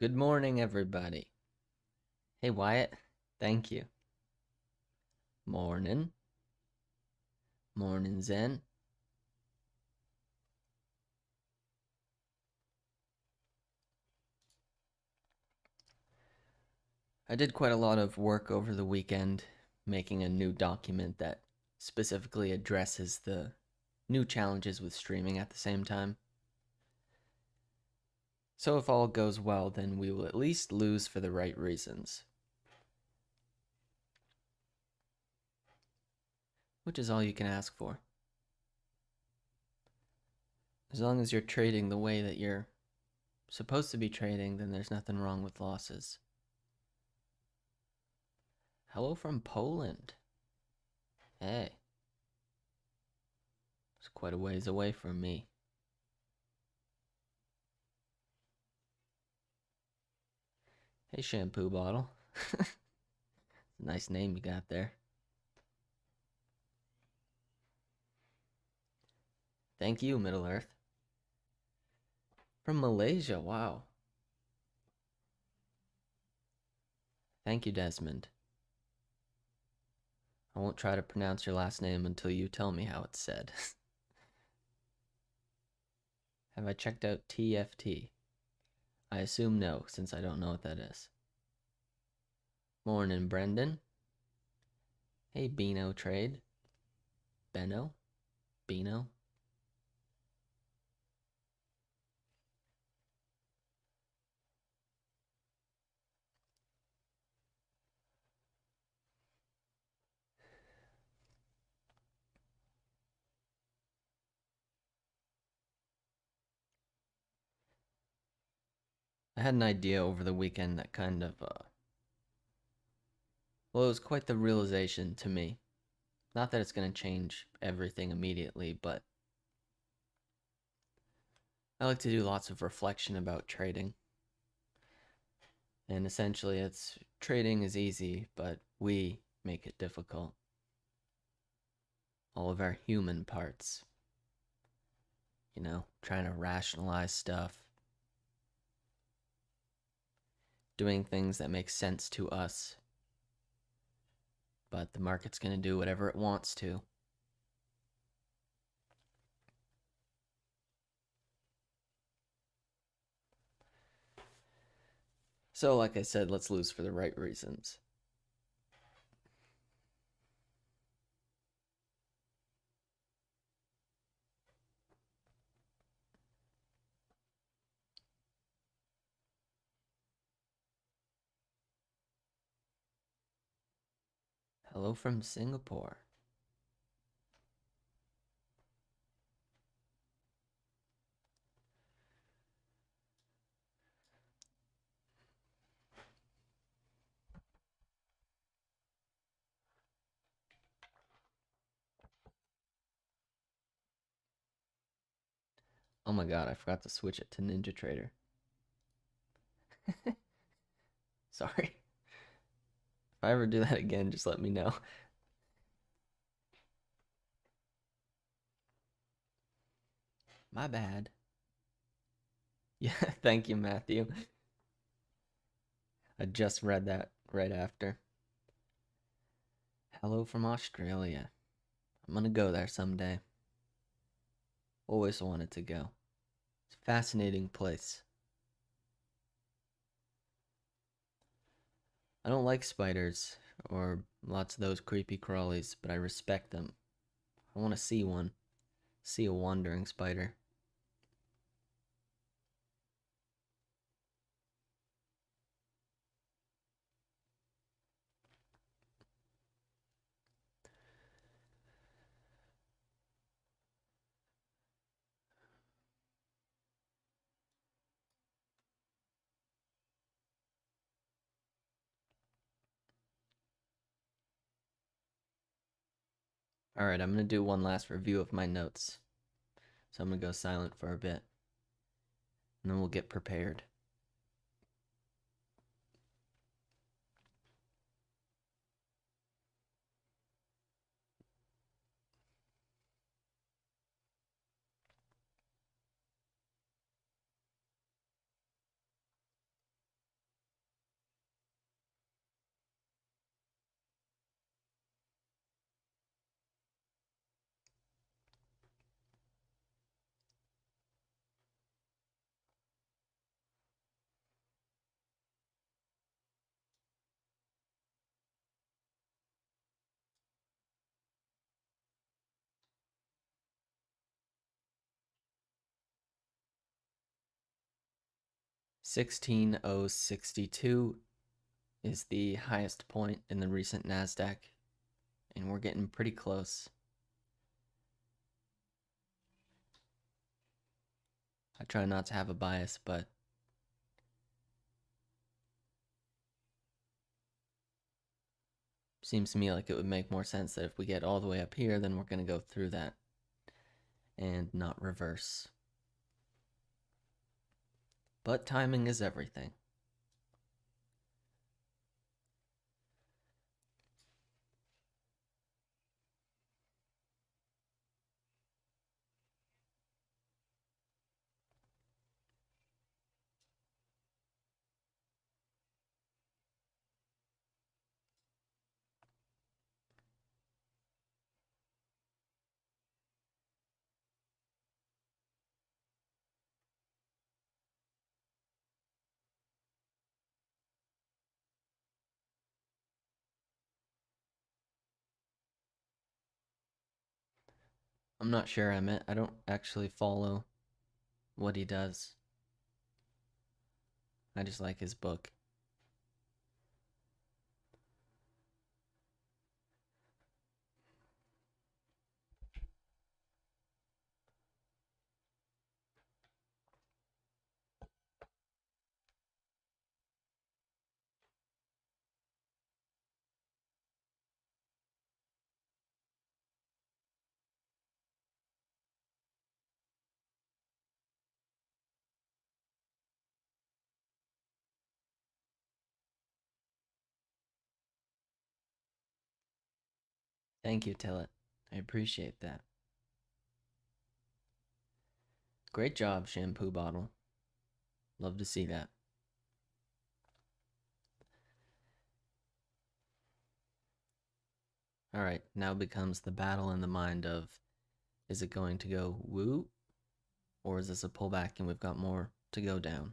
Good morning, everybody. Hey, Wyatt. Thank you. Morning. Morning, Zen. I did quite a lot of work over the weekend making a new document that specifically addresses the new challenges with streaming at the same time. So if all goes well, then we will at least lose for the right reasons. Which is all you can ask for. As long as you're trading the way that you're supposed to be trading, then there's nothing wrong with losses. Hello from Poland. Hey. It's quite a ways away from me. Hey, shampoo bottle. Nice name you got there. Thank you, Middle Earth. From Malaysia, wow. Thank you, Desmond. I won't try to pronounce your last name until you tell me how it's said. Have I checked out TFT? I assume no, since I don't know what that is. Morning, Brendan. Hey, Beano Trade. Benno? Beano? I had an idea over the weekend that kind of, well, it was quite the realization to me. Not that it's going to change everything immediately, but I like to do lots of reflection about trading. And essentially, it's trading is easy, but we make it difficult. All of our human parts. You know, trying to rationalize stuff. Doing things that make sense to us. But the market's going to do whatever it wants to. So, like I said, let's lose for the right reasons. Hello from Singapore. Oh my god, I forgot to switch it to Ninja Trader. Sorry. If I ever do that again, just let me know. My bad. Yeah, thank you, Matthew. I just read that right after. Hello from Australia. I'm gonna go there someday. Always wanted to go. It's a fascinating place. I don't like spiders or lots of those creepy crawlies, but I respect them. I want to see one. See a wandering spider. Alright, I'm going to do one last review of my notes. So I'm going to go silent for a bit. And then we'll get prepared. 16,062 is the highest point in the recent NASDAQ, and we're getting pretty close. I try not to have a bias, but seems to me like it would make more sense that if we get all the way up here, then we're going to go through that and not reverse. But timing is everything. I'm not sure. I don't actually follow what he does. I just like his book. Thank you, Tillet. I appreciate that. Great job, shampoo bottle. Love to see that. Alright, now becomes the battle in the mind of, is it going to go woo? Or is this a pullback and we've got more to go down?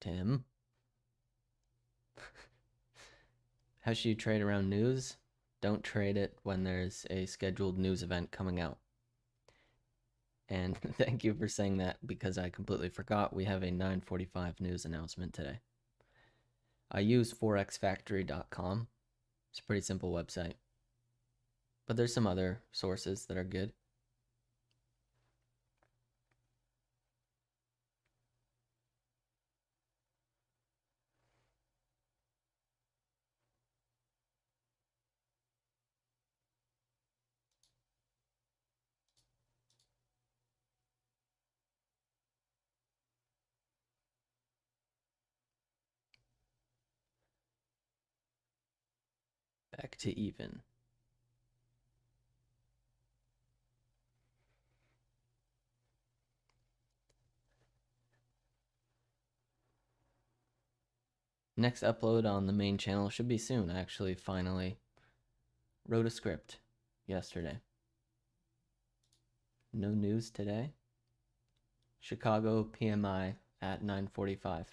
Tim? How should you trade around news? Don't trade it when there's a scheduled news event coming out. And thank you for saying that, because I completely forgot we have a 9:45 news announcement today. I use forexfactory.com. It's a pretty simple website. But there's some other sources that are good. Back to even. Next upload on the main channel should be soon. I actually finally wrote a script yesterday. No news today. Chicago PMI at 9:45.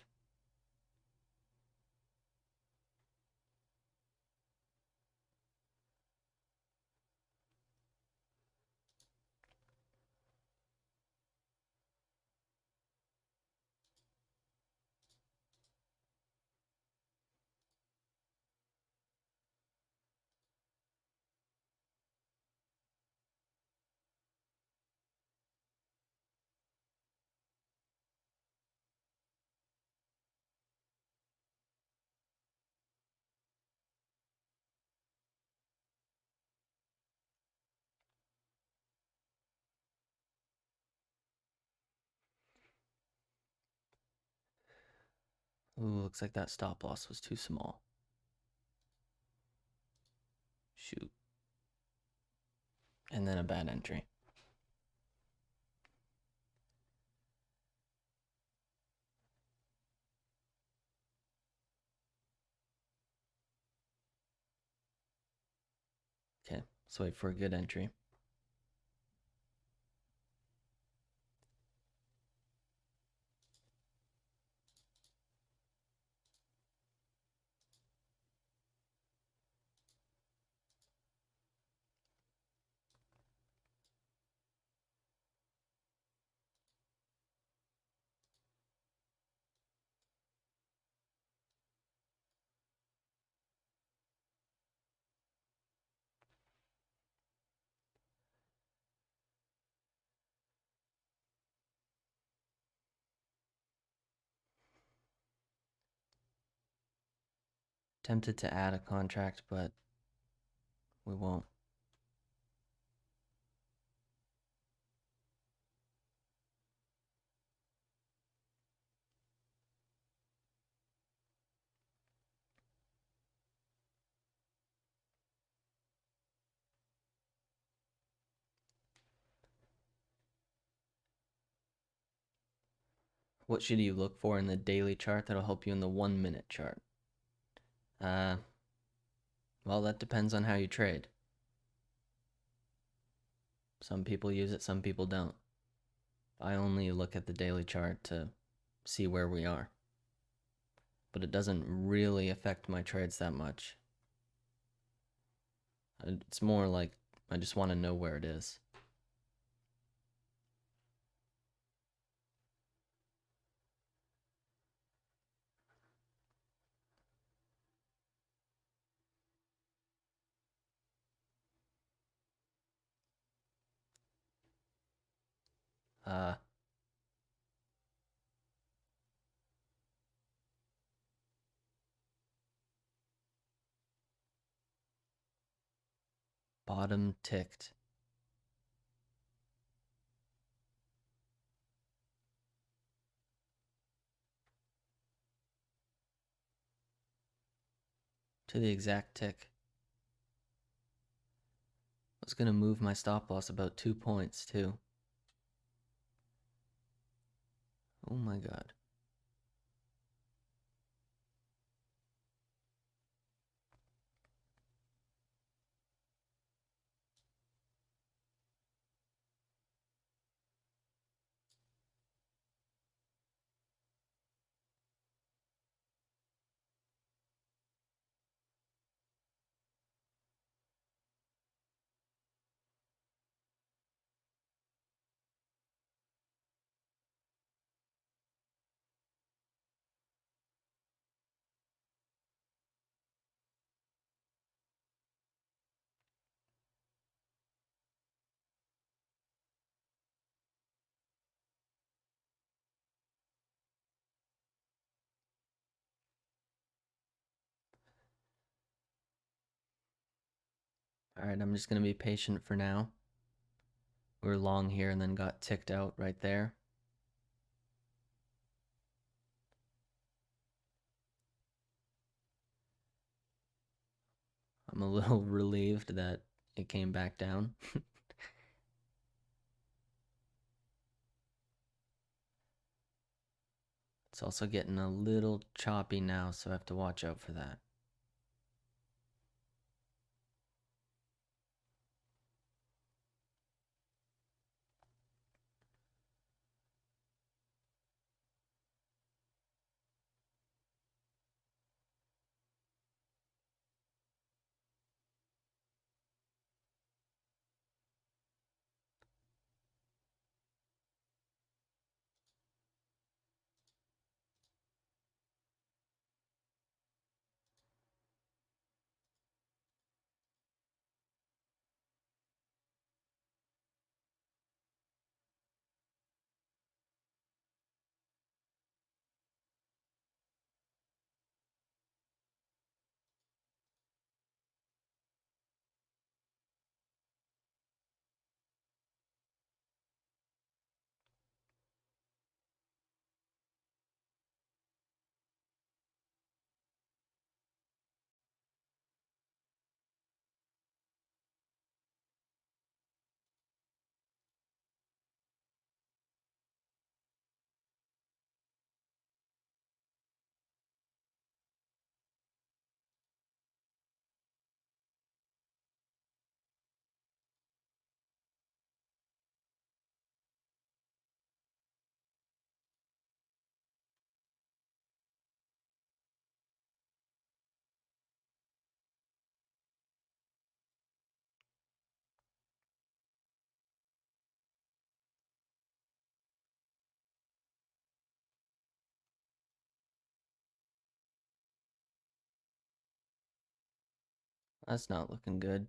Ooh, looks like that stop loss was too small. Shoot. And then a bad entry. Okay, let's wait for a good entry. Tempted to add a contract, but we won't. What should you look for in the daily chart that'll help you in the 1 minute chart? Well, that depends on how you trade. Some people use it, some people don't. I only look at the daily chart to see where we are. But it doesn't really affect my trades that much. It's more like I just want to know where it is. Uh, Bottom ticked. To the exact tick. I was gonna move my stop loss about 2 points too. Oh my god. Alright, I'm just gonna be patient for now. We were long here and then got ticked out right there. I'm a little relieved that it came back down. It's also getting a little choppy now, so I have to watch out for that. That's not looking good.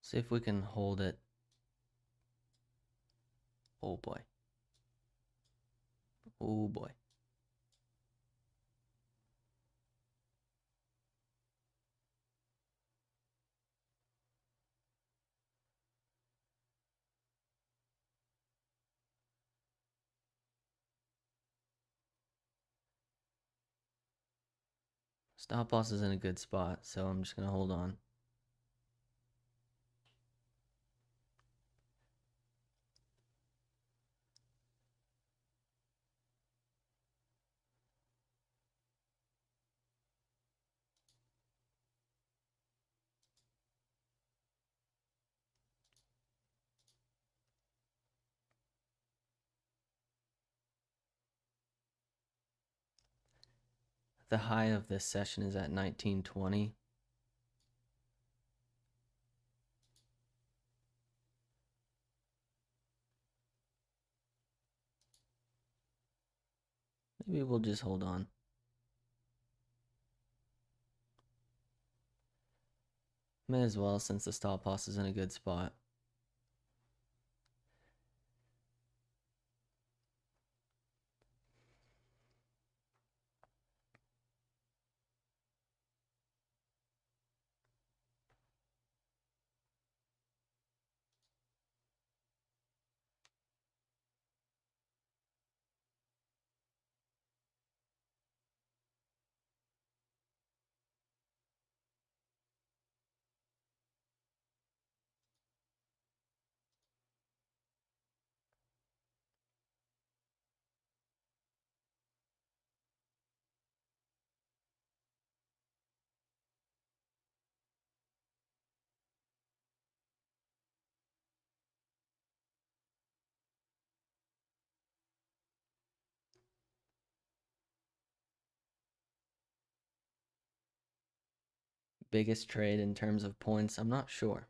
See if we can hold it. Oh boy. Oh boy. Stop loss is in a good spot, so I'm just gonna hold on. The high of this session is at 1920. Maybe we'll just hold on. May as well, since the stop loss is in a good spot. Biggest trade in terms of points, I'm not sure.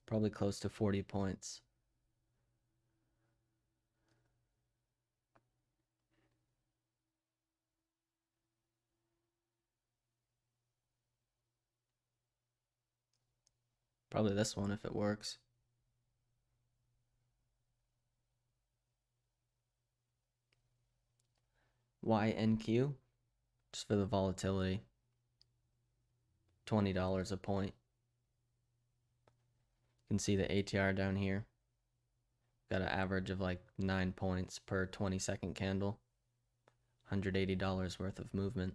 Probably close to 40 points. Probably this one if it works. YNQ, just for the volatility. $20 a point. You can see the ATR down here. Got an average of like 9 points per 20-second candle. $180 worth of movement.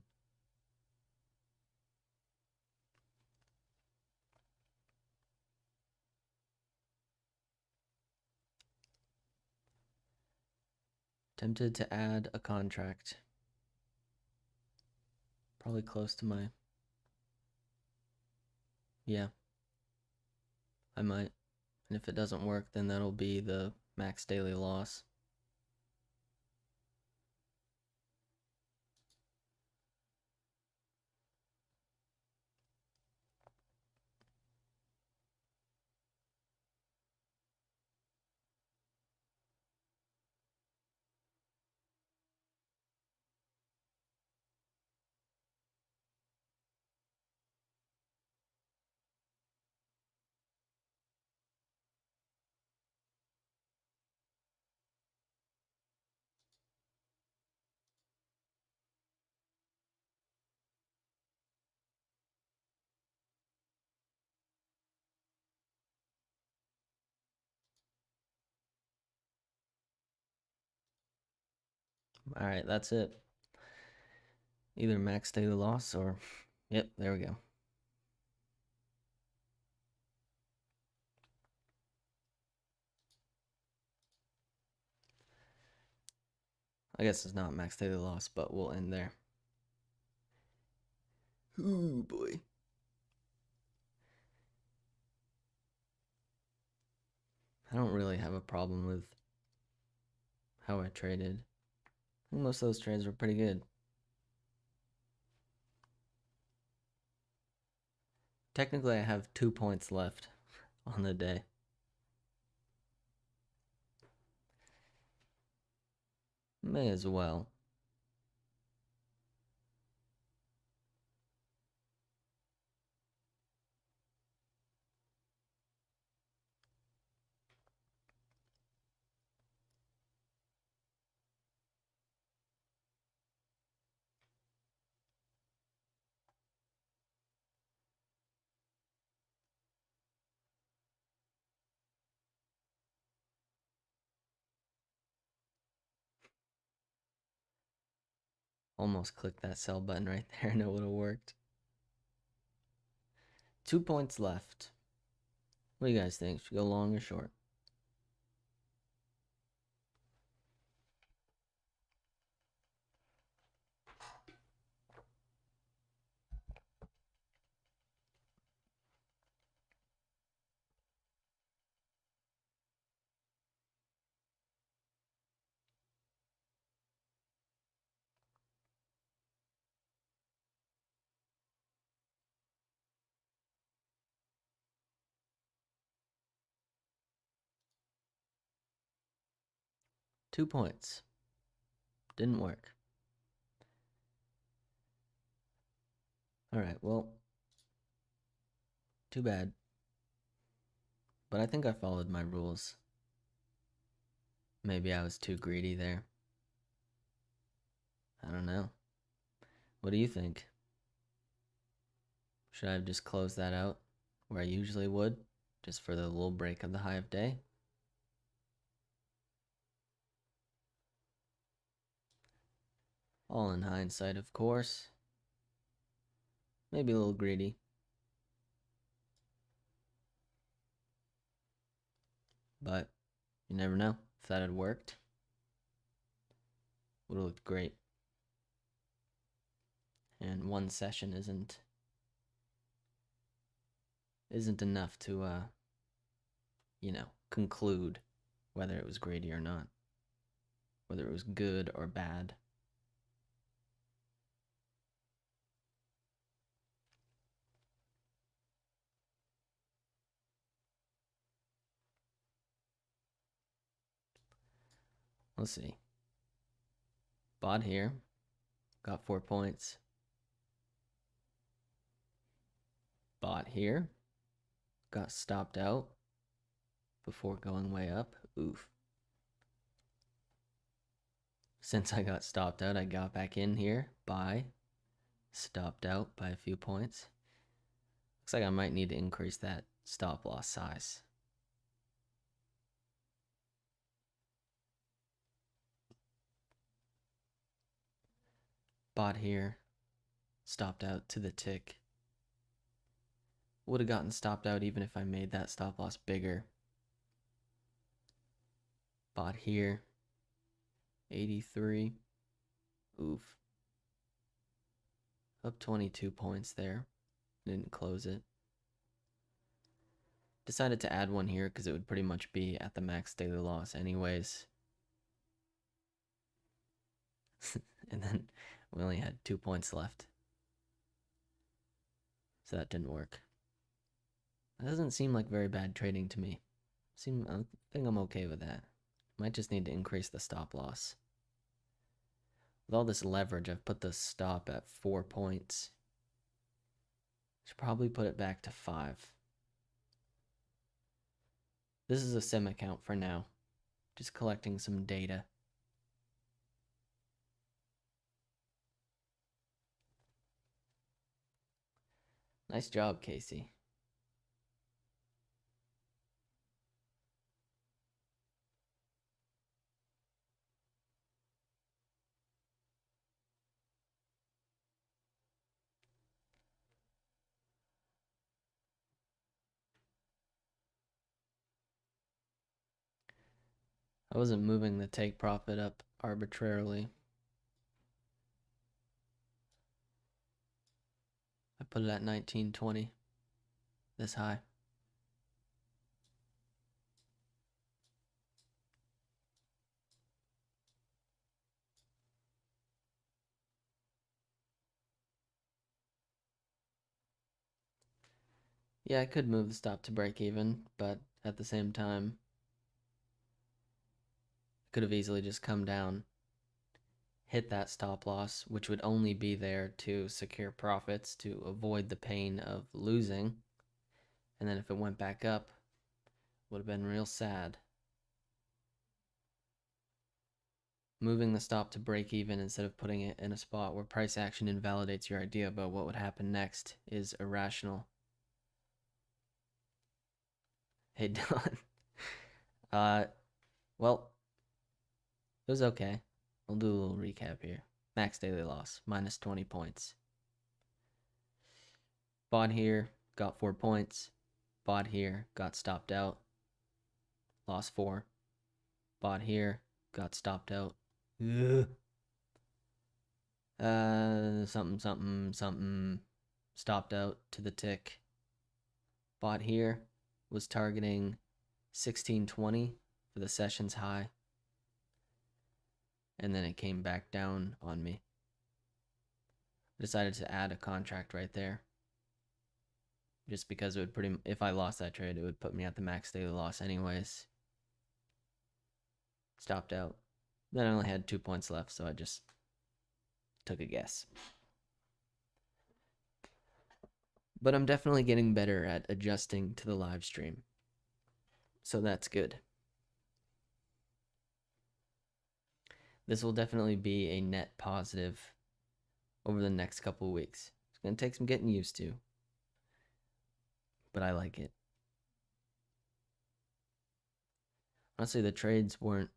Tempted to add a contract. Probably close to my... Yeah. I might. And if it doesn't work, then that'll be the max daily loss. Alright, that's it. Either max daily loss or... Yep, there we go. I guess it's not max daily loss, but we'll end there. Ooh, boy. I don't really have a problem with how I traded. I think most of those trades were pretty good. Technically, I have 2 points left on the day. May as well. Almost clicked that sell button right there and it would have worked. 2 points left. What do you guys think? Should we go long or short? Two points. Didn't work. Alright, well, too bad. But I think I followed my rules. Maybe I was too greedy there. I don't know. What do you think? Should I have just closed that out where I usually would, just for the little break of the high of day? All in hindsight, of course. Maybe a little greedy. But you never know. If that had worked, would have looked great. And one session isn't enough to conclude whether it was greedy or not, whether it was good or bad. Let's see. Bought here, got 4 points. Bought here, got stopped out before going way up. Oof. Since I got stopped out, I got back in here, buy, stopped out by a few points. Looks like I might need to increase that stop loss size. Bought here, stopped out to the tick. Would have gotten stopped out even if I made that stop loss bigger. Bought here, 83. Oof. Up 22 points there. Didn't close it. Decided to add one here because it would pretty much be at the max daily loss anyways. And then we only had 2 points left. So that didn't work. That doesn't seem like very bad trading to me. I think I'm okay with that. Might just need to increase the stop loss. With all this leverage, I've put the stop at 4 points. Should probably put it back to 5. This is a sim account for now. Just collecting some data. Nice job, Casey. I wasn't moving the take profit up arbitrarily. I put it at 19.20. This high. Yeah, I could move the stop to break even, but at the same time, I could have easily just come down, hit that stop loss, which would only be there to secure profits, to avoid the pain of losing. And then if it went back up, would have been real sad. Moving the stop to break even instead of putting it in a spot where price action invalidates your idea about what would happen next is irrational. Hey, Dylan. Well, it was okay. I'll do a little recap here. Max daily loss, minus 20 points. Bought here, got 4 points. Bought here, got stopped out. Lost 4. Bought here, got stopped out. Ugh. Something. Stopped out to the tick. Bought here, was targeting 1620 for the session's high. And then it came back down on me. I decided to add a contract right there. Just because it would if I lost that trade, it would put me at the max daily loss anyways. Stopped out. Then I only had 2 points left, so I just took a guess. But I'm definitely getting better at adjusting to the live stream. So that's good. This will definitely be a net positive over the next couple of weeks. It's going to take some getting used to, but I like it. Honestly, the trades weren't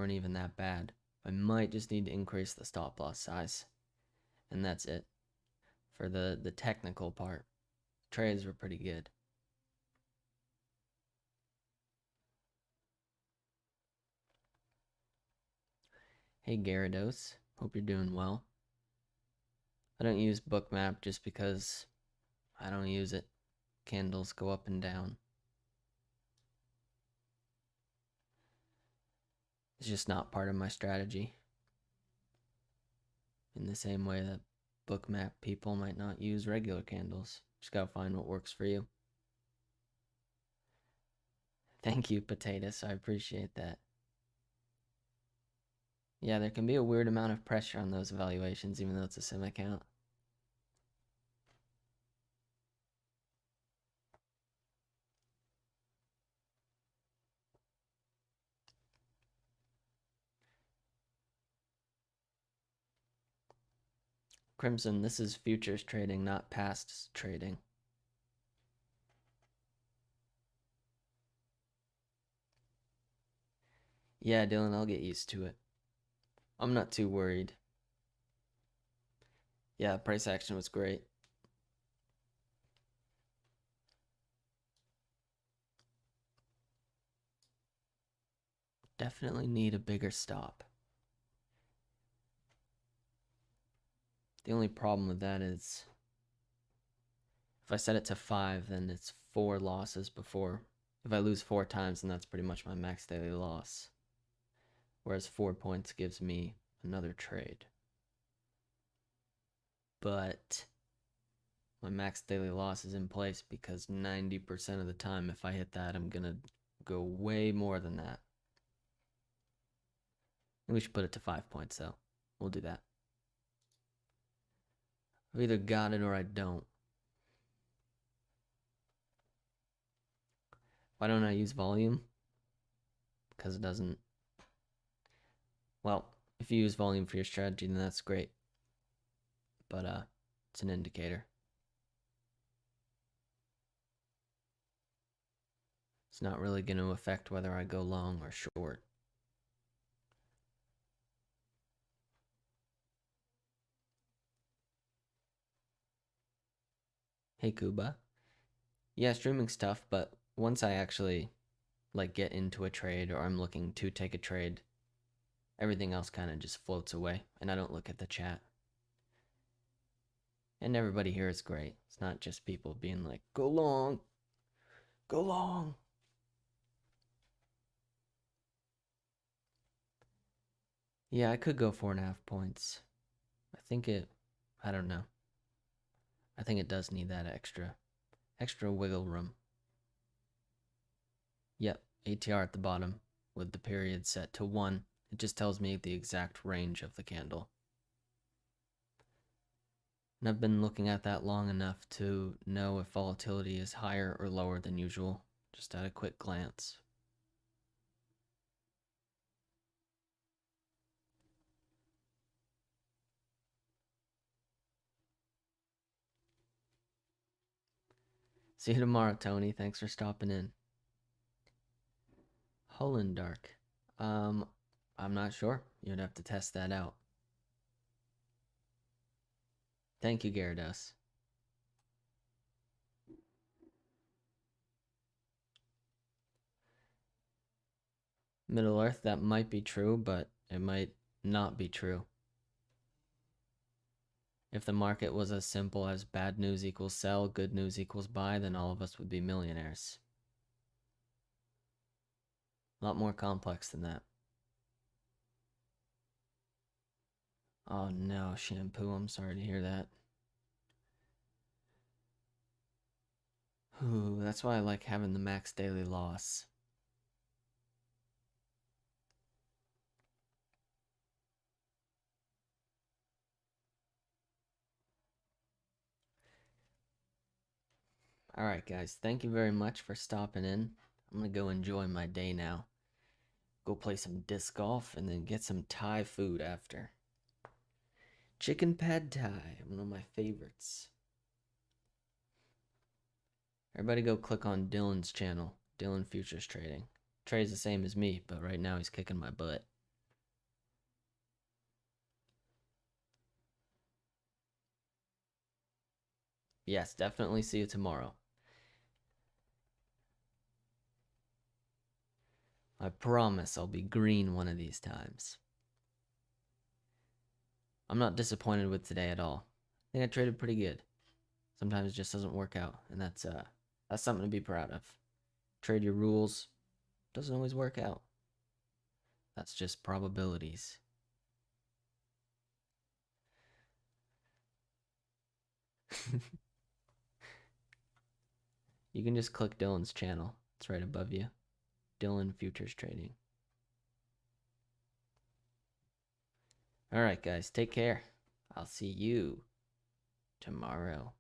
even that bad. I might just need to increase the stop loss size, and that's it. For the technical part, trades were pretty good. Hey Gyarados, hope you're doing well. I don't use Bookmap just because I don't use it. Candles go up and down. It's just not part of my strategy. In the same way that Bookmap people might not use regular candles. Just gotta find what works for you. Thank you, Potatoes. I appreciate that. Yeah, there can be a weird amount of pressure on those evaluations, even though it's a sim account. Crimson, this is futures trading, not past trading. Yeah, Dylan, I'll get used to it. I'm not too worried. Yeah, price action was great. Definitely need a bigger stop. The only problem with that is if I set it to 5, then it's 4 losses before. If I lose 4 times, then that's pretty much my max daily loss. Whereas 4 points gives me another trade. But my max daily loss is in place because 90% of the time, if I hit that, I'm going to go way more than that. And we should put it to 5 points, though. We'll do that. I've either got it or I don't. Why don't I use volume? Because it doesn't... Well, if you use volume for your strategy, then that's great. But it's an indicator. It's not really going to affect whether I go long or short. Hey Kuba. Yeah, streaming's tough, but once I actually like get into a trade or I'm looking to take a trade, everything else kind of just floats away and I don't look at the chat. And everybody here is great. It's not just people being like, go long. Go long. Yeah, I could go 4.5 points. I don't know. I think it does need that extra wiggle room. Yep, ATR at the bottom with the period set to 1. It just tells me the exact range of the candle. And I've been looking at that long enough to know if volatility is higher or lower than usual, just at a quick glance. See you tomorrow, Tony. Thanks for stopping in. Holland Dark. I'm not sure. You'd have to test that out. Thank you, Gyarados. Middle Earth, that might be true, but it might not be true. If the market was as simple as bad news equals sell, good news equals buy, then all of us would be millionaires. A lot more complex than that. Oh no, Shampoo, I'm sorry to hear that. Ooh, that's why I like having the max daily loss. Alright guys, thank you very much for stopping in. I'm gonna go enjoy my day now. Go play some disc golf and then get some Thai food after. Chicken pad Thai, one of my favorites. Everybody go click on Dylan's channel, Dylan Futures Trading. Trades the same as me, but right now he's kicking my butt. Yes, definitely see you tomorrow. I promise I'll be green one of these times. I'm not disappointed with today at all. I think I traded pretty good. Sometimes it just doesn't work out, and that's something to be proud of. Trade your rules, doesn't always work out. That's just probabilities. You can just click Dylan's channel. It's right above you. Dylan Futures Trading. Alright guys, take care. I'll see you tomorrow.